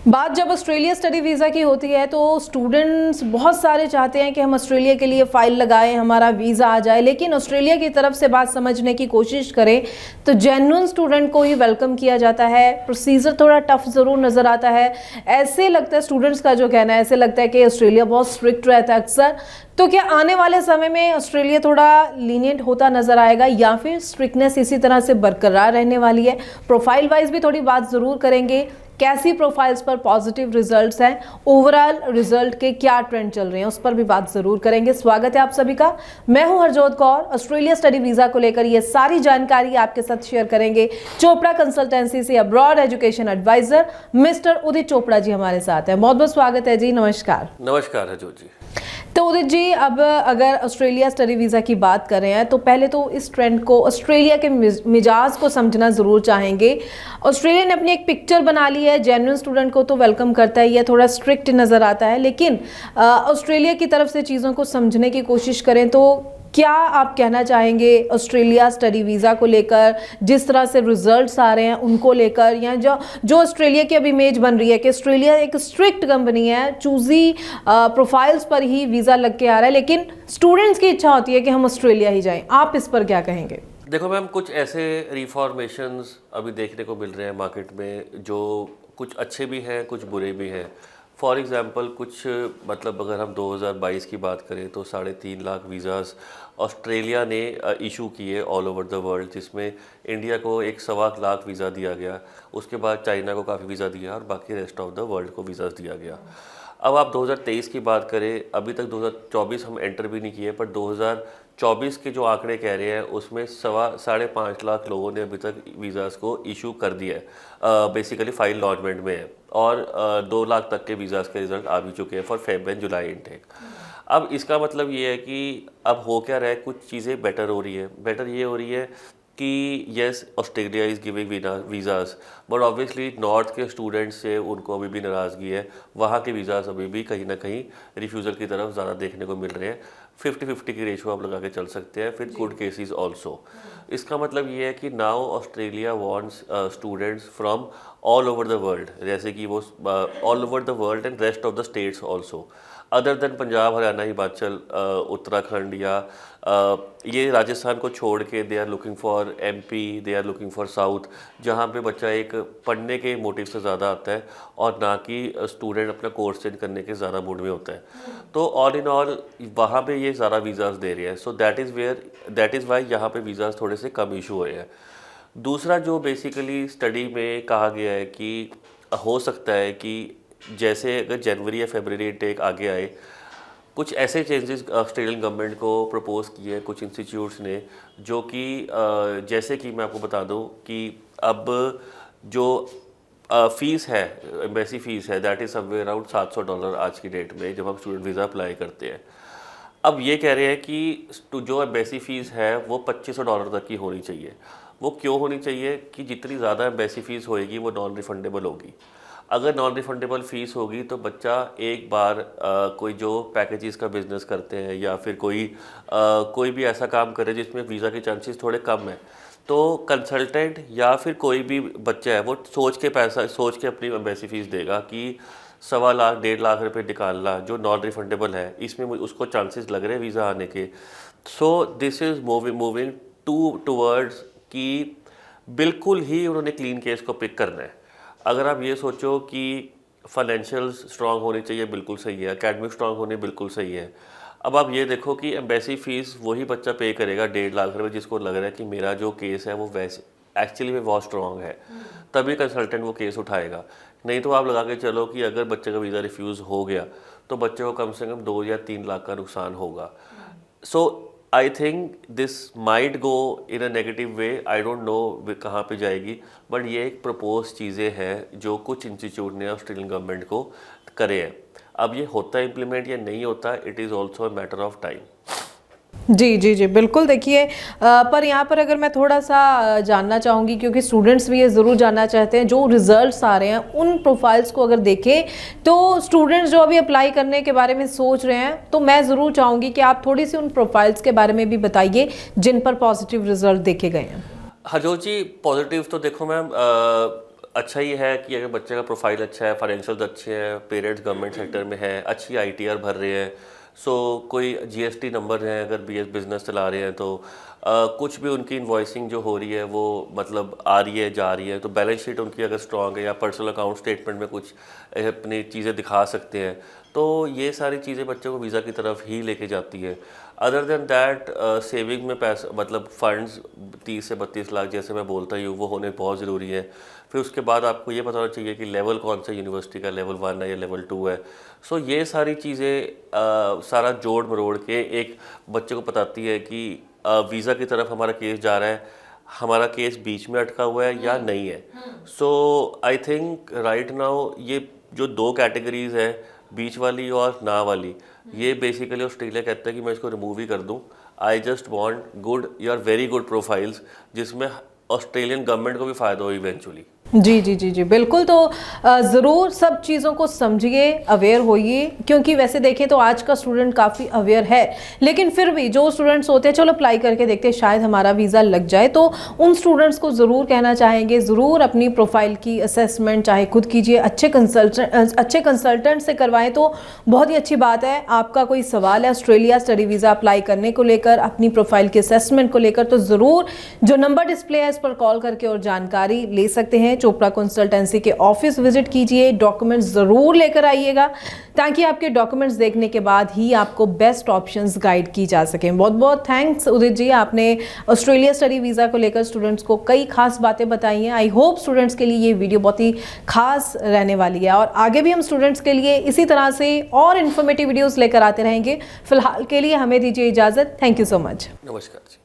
बात जब Australia study visa की होती है तो स्टूडेंट्स बहुत सारे चाहते हैं कि हम ऑस्ट्रेलिया के लिए फ़ाइल लगाएं, हमारा वीज़ा आ जाए। लेकिन ऑस्ट्रेलिया की तरफ से बात समझने की कोशिश करें तो जेन्युइन स्टूडेंट को ही वेलकम किया जाता है। प्रोसीजर थोड़ा टफ ज़रूर नज़र आता है। ऐसे लगता है, स्टूडेंट्स का जो कहना है, ऐसे लगता है कि ऑस्ट्रेलिया बहुत स्ट्रिक्ट रहता है अक्सर। तो क्या आने वाले समय में ऑस्ट्रेलिया थोड़ा लीनियंट होता नज़र आएगा या फिर स्ट्रिक्टनेस इसी तरह से बरकरार रहने वाली है? प्रोफाइल वाइज भी थोड़ी बात ज़रूर करेंगे। कैसी प्रोफाइल्स पर पॉजिटिव रिजल्ट्स हैं, ओवरऑल रिजल्ट के क्या ट्रेंड चल रहे हैं, उस पर भी बात जरूर करेंगे। स्वागत है आप सभी का। मैं हूं Harjot Kaur. Australia study visa को लेकर ये सारी जानकारी आपके साथ शेयर करेंगे। चोपड़ा कंसल्टेंसी से अब्रॉड एजुकेशन एडवाइजर मिस्टर उदित चोपड़ा जी हमारे साथ हैं। बहुत बहुत स्वागत है जी। नमस्कार। नमस्कार हरजोत जी। तो उदित जी, अब अगर ऑस्ट्रेलिया स्टडी वीज़ा की बात कर रहे हैं तो पहले तो इस ट्रेंड को, ऑस्ट्रेलिया के मिजाज को समझना ज़रूर चाहेंगे। ऑस्ट्रेलिया ने अपनी एक पिक्चर बना ली है, जेन्युइन स्टूडेंट को तो वेलकम करता है, यह थोड़ा स्ट्रिक्ट नज़र आता है। लेकिन ऑस्ट्रेलिया की तरफ से चीज़ों को समझने की कोशिश करें तो क्या आप कहना चाहेंगे ऑस्ट्रेलिया स्टडी वीज़ा को लेकर, जिस तरह से रिजल्ट्स आ रहे हैं उनको लेकर, या जो ऑस्ट्रेलिया की अब इमेज बन रही है कि ऑस्ट्रेलिया एक स्ट्रिक्ट कंपनी है, चूजी प्रोफाइल्स पर ही वीज़ा लग के आ रहा है, लेकिन स्टूडेंट्स की इच्छा होती है कि हम ऑस्ट्रेलिया ही जाएं। आप इस पर क्या कहेंगे? देखो मैम, कुछ ऐसे रिफॉर्मेशंस अभी देखने को मिल रहे हैं मार्केट में, जो कुछ अच्छे भी हैं, कुछ बुरे भी हैं। फॉर एग्ज़ाम्पल कुछ, मतलब अगर हम 2022 की बात करें तो 3.5 लाख वीज़ाज़ ऑस्ट्रेलिया ने इशू किए ऑल ओवर द वर्ल्ड, जिसमें इंडिया को 1.25 लाख वीज़ा दिया गया। उसके बाद चाइना को काफ़ी वीज़ा दिया और बाकी रेस्ट ऑफ द वर्ल्ड को वीज़ाज़ दिया गया। अब आप 2023 की बात करें, अभी तक 2024 हम एंटर भी नहीं किए, पर 2024 के जो आंकड़े कह रहे हैं उसमें 5.5 लाख लोगों ने अभी तक वीज़ाज़ को इशू कर दिया है। बेसिकली फाइल लॉन्चमेंट में है और 2 लाख तक के वीज़ाज़ के रिजल्ट आ भी चुके हैं for Feb and July intake. अब इसका मतलब ये है कि अब हो क्या रहा है, कुछ चीज़ें बेटर हो रही है। बेटर ये हो रही है कि yes, Australia is giving visas, but obviously north के स्टूडेंट्स से उनको अभी भी नाराज़गी है। वहाँ के वीज़ाज़ अभी भी कहीं ना कहीं रिफ्यूज़ल की तरफ ज़्यादा देखने को मिल रहे हैं। 50-50 की रेशो आप लगा के चल सकते हैं, फिर गुड केसेस ऑल्सो। इसका मतलब ये है कि now Australia wants students from all over the world, जैसे कि वो all over the world and rest of the states also, other than Punjab, Haryana, Himachal, Uttarakhand या ये राजस्थान को छोड़ के they are looking for MP, they are looking for south, जहाँ पे बच्चा एक पढ़ने के मोटिव से ज़्यादा आता है और ना कि स्टूडेंट अपना कोर्स चेंज करने के ज़्यादा मूड में होता है। तो ऑल इन ऑल वहाँ पे ये ज़्यादा वीज़ाज़ दे रहे हैं। सो दैट इज़ वाई यहाँ पे वीज़ाज़ थोड़े से कम इशू हुए हैं। दूसरा जो बेसिकली स्टडी में कहा गया है कि हो सकता है कि जैसे अगर जनवरी या फरवरी इनटेक आगे आए, कुछ ऐसे चेंजेस ऑस्ट्रेलियन गवर्नमेंट को प्रपोज किए हैं कुछ इंस्टीट्यूट्स ने, जो कि जैसे कि मैं आपको बता दूं कि अब जो फ़ीस है, एम्बेसी फ़ीस है, दैट इज़ समवेयर अराउंड $700 आज की डेट में जब हम स्टूडेंट वीज़ा अप्लाई करते हैं। अब ये कह रहे हैं कि जो एम्बेसी फ़ीस है वो $2500 तक की होनी चाहिए। वो क्यों होनी चाहिए? कि जितनी ज़्यादा एम्बेसी फ़ीस होएगी वो नॉन रिफंडेबल होगी। अगर नॉन रिफंडेबल फ़ीस होगी तो बच्चा एक बार कोई जो पैकेजेस का बिज़नेस करते हैं या फिर कोई भी ऐसा काम करे जिसमें वीज़ा के चांसेस थोड़े कम हैं, तो कंसल्टेंट या फिर कोई भी बच्चा है वो सोच के अपनी एम्बेसी फ़ीस देगा कि 1.25 लाख 1.5 लाख रुपए निकालना जो नॉन रिफंडेबल है, इसमें उसको चांसेस लग रहे हैं वीज़ा आने के। So this is moving towards कि बिल्कुल ही उन्होंने क्लीन केस को पिक करना है। अगर आप ये सोचो कि फाइनेंशियल स्ट्रांग होनी चाहिए, बिल्कुल सही है, एकेडमिक स्ट्रांग होनी बिल्कुल सही है। अब आप ये देखो कि एम्बेसी फ़ीस वही बच्चा पे करेगा 1.5 लाख रुपए जिसको लग रहा है कि मेरा जो केस है वो वैसे एक्चुअली में बहुत स्ट्रांग है, तभी कंसल्टेंट वो केस उठाएगा। नहीं तो आप लगा के चलो कि अगर बच्चे का वीज़ा रिफ्यूज़ हो गया तो बच्चे को कम से कम 2 या 3 लाख का नुकसान होगा। So I think this might go in a negative way, I don't know कहाँ पे जाएगी, बट ये एक प्रपोज चीज़ें हैं जो कुछ इंस्टीट्यूट ने ऑस्ट्रेलियन गवर्नमेंट को करे हैं। अब ये होता है इम्प्लीमेंट या नहीं होता, it is also a matter of time. जी जी जी, बिल्कुल। देखिए, पर यहाँ पर अगर मैं थोड़ा सा जानना चाहूँगी, क्योंकि स्टूडेंट्स भी ये ज़रूर जानना चाहते हैं, जो रिजल्ट्स आ रहे हैं उन प्रोफाइल्स को अगर देखें तो स्टूडेंट्स जो अभी अप्लाई करने के बारे में सोच रहे हैं, तो मैं ज़रूर चाहूँगी कि आप थोड़ी सी उन प्रोफाइल्स के बारे में भी बताइए जिन पर पॉजिटिव रिजल्ट देखे गए हैं। हरजोत जी, पॉजिटिव तो देखो मैम, अच्छा ही है कि अगर बच्चे का प्रोफाइल अच्छा है, फाइनेंशियल अच्छे हैं, पेरेंट्स गवर्नमेंट सेक्टर में है, अच्छी ITR भर रहे हैं, सो कोई GST नंबर है, अगर बिजनेस चला रहे हैं तो कुछ भी उनकी इन्वॉइसिंग जो हो रही है वो मतलब आ रही है जा रही है, तो बैलेंस शीट उनकी अगर स्ट्रांग है या पर्सनल अकाउंट स्टेटमेंट में कुछ अपनी चीज़ें दिखा सकते हैं, तो ये सारी चीज़ें बच्चों को वीज़ा की तरफ ही लेके जाती है। अदर देन दैट सेविंग में पैसा मतलब फंड्स 30 से 32 लाख जैसे मैं बोलता ही हूँ, वो होने बहुत ज़रूरी है। फिर उसके बाद आपको ये पता होना चाहिए कि लेवल कौन सा यूनिवर्सिटी का, लेवल 1 है या लेवल 2 है। सो ये सारी चीज़ें सारा जोड़ मरोड़ के एक बच्चे को बताती है कि वीज़ा की तरफ हमारा केस जा रहा है, हमारा केस बीच में अटका हुआ है या नहीं है। सो आई थिंक राइट नाउ ये जो 2 कैटेगरीज है, बीच वाली और ना वाली, ये बेसिकली ऑस्ट्रेलिया कहता है कि मैं इसको रिमूव ही कर दूं। आई जस्ट वांट गुड या वेरी गुड प्रोफाइल्स जिसमें ऑस्ट्रेलियन गवर्नमेंट को भी फ़ायदा हो इवेंचुअली। जी जी जी जी बिल्कुल। तो ज़रूर सब चीज़ों को समझिए, अवेयर होइए, क्योंकि वैसे देखें तो आज का स्टूडेंट काफ़ी अवेयर है, लेकिन फिर भी जो स्टूडेंट्स होते हैं चलो अप्लाई करके देखते हैं शायद हमारा वीज़ा लग जाए, तो उन स्टूडेंट्स को ज़रूर कहना चाहेंगे ज़रूर अपनी प्रोफाइल की असेसमेंट चाहे खुद कीजिए, अच्छे कंसल्टेंट से करवाएं तो बहुत ही अच्छी बात है। आपका कोई सवाल है ऑस्ट्रेलिया स्टडी वीज़ा अप्लाई करने को लेकर, अपनी प्रोफाइल के असेसमेंट को लेकर, तो ज़रूर जो नंबर डिस्प्ले है इस पर कॉल करके और जानकारी ले सकते हैं। चोपड़ा कंसल्टेंसी के ऑफिस विजिट कीजिए, डॉक्यूमेंट्स ज़रूर लेकर आइएगा ताकि आपके डॉक्यूमेंट्स देखने के बाद ही आपको बेस्ट ऑप्शंस गाइड की जा सकें। बहुत बहुत थैंक्स उदित जी, आपने ऑस्ट्रेलिया स्टडी वीज़ा को लेकर स्टूडेंट्स को कई खास बातें बताई हैं। आई होप स्टूडेंट्स के लिए ये वीडियो बहुत ही खास रहने वाली है और आगे भी हम स्टूडेंट्स के लिए इसी तरह से और इन्फॉर्मेटिव वीडियोज़ लेकर आते रहेंगे। फिलहाल के लिए हमें दीजिए इजाज़त। Thank you so much. नमस्कार जी।